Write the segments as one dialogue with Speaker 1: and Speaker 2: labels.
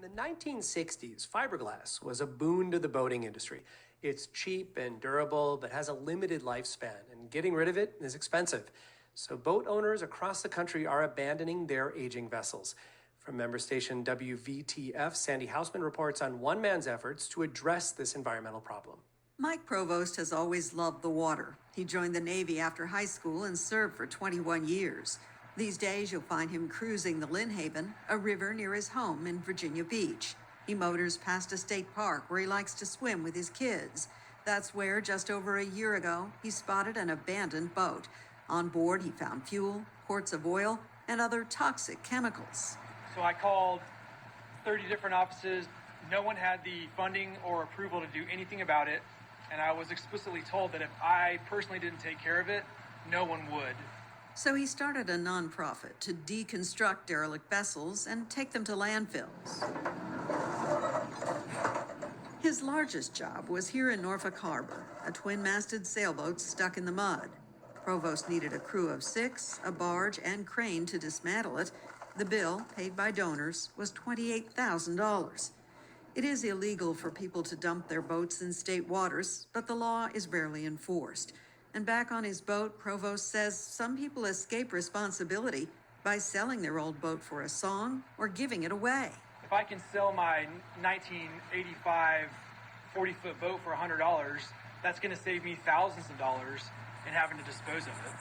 Speaker 1: the 1960s, fiberglass was a boon to the boating industry. It's cheap and durable, but has a limited lifespan, and getting rid of it is expensive. So boat owners across the country are abandoning their aging vessels. From member station WVTF, Sandy Hausman reports on one man's efforts to address this environmental problem.
Speaker 2: Mike Provost has always loved the water. He joined the Navy after high school and served for 21 years. These days, you'll find him cruising the Lynn Haven, a river near his home in Virginia Beach. He motors past a state park where he likes to swim with his kids. That's where, just over a year ago, he spotted an abandoned boat. On board, he found fuel, quarts of oil, and other toxic chemicals.
Speaker 3: So I called 30 different offices. No one had the funding or approval to do anything about it. And I was explicitly told that if I personally didn't take care of it, no one would.
Speaker 2: So he started a nonprofit to deconstruct derelict vessels and take them to landfills. His largest job was here in Norfolk Harbor, a twin-masted sailboat stuck in the mud. Provost needed a crew of 6, a barge, and crane to dismantle it. The bill, paid by donors, was $28,000. It is illegal for people to dump their boats in state waters, but the law is rarely enforced. And back on his boat, Provost says some people escape responsibility by selling their old boat for a song or giving it away.
Speaker 3: If I can sell my 1985 40-foot boat for $100, that's going to save me thousands of dollars in having to dispose of it.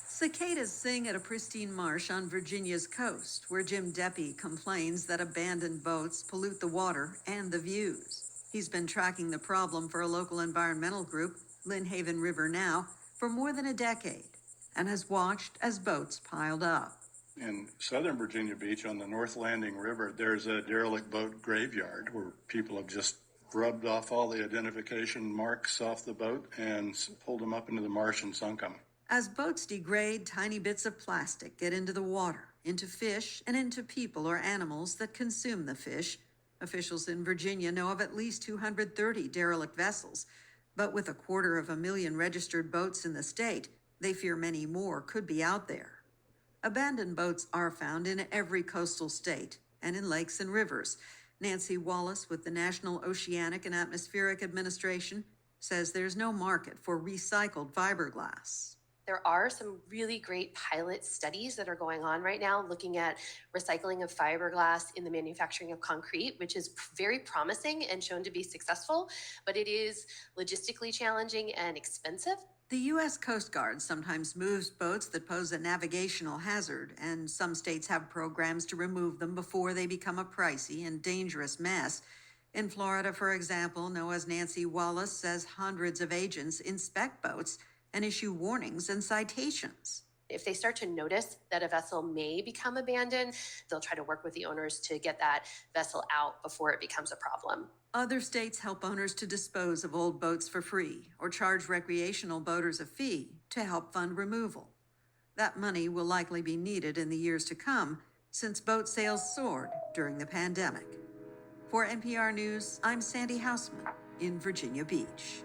Speaker 2: Cicadas sing at a pristine marsh on Virginia's coast, where Jim Deppy complains that abandoned boats pollute the water and the views. He's been tracking the problem for a local environmental group, Lynn Haven River Now, for more than a decade, and has watched as boats piled up.
Speaker 4: In southern Virginia Beach on the North Landing River, there's a derelict boat graveyard where people have just rubbed off all the identification marks off the boat and pulled them up into the marsh and sunk them.
Speaker 2: As boats degrade, tiny bits of plastic get into the water, into fish, and into people or animals that consume the fish. Officials in Virginia know of at least 230 derelict vessels, but with 250,000 registered boats in the state, they fear many more could be out there. Abandoned boats are found in every coastal state and in lakes and rivers. Nancy Wallace with the National Oceanic and Atmospheric Administration says there's no market for recycled fiberglass.
Speaker 5: There are some really great pilot studies that are going on right now looking at recycling of fiberglass in the manufacturing of concrete, which is very promising and shown to be successful, but it is logistically challenging and expensive.
Speaker 2: The U.S. Coast Guard sometimes moves boats that pose a navigational hazard, and some states have programs to remove them before they become a pricey and dangerous mess. In Florida, for example, NOAA's Nancy Wallace says hundreds of agents inspect boats and issue warnings and citations.
Speaker 5: If they start to notice that a vessel may become abandoned, they'll try to work with the owners to get that vessel out before it becomes a problem.
Speaker 2: Other states help owners to dispose of old boats for free or charge recreational boaters a fee to help fund removal. That money will likely be needed in the years to come since boat sales soared during the pandemic. For NPR News, I'm Sandy Hausman in Virginia Beach.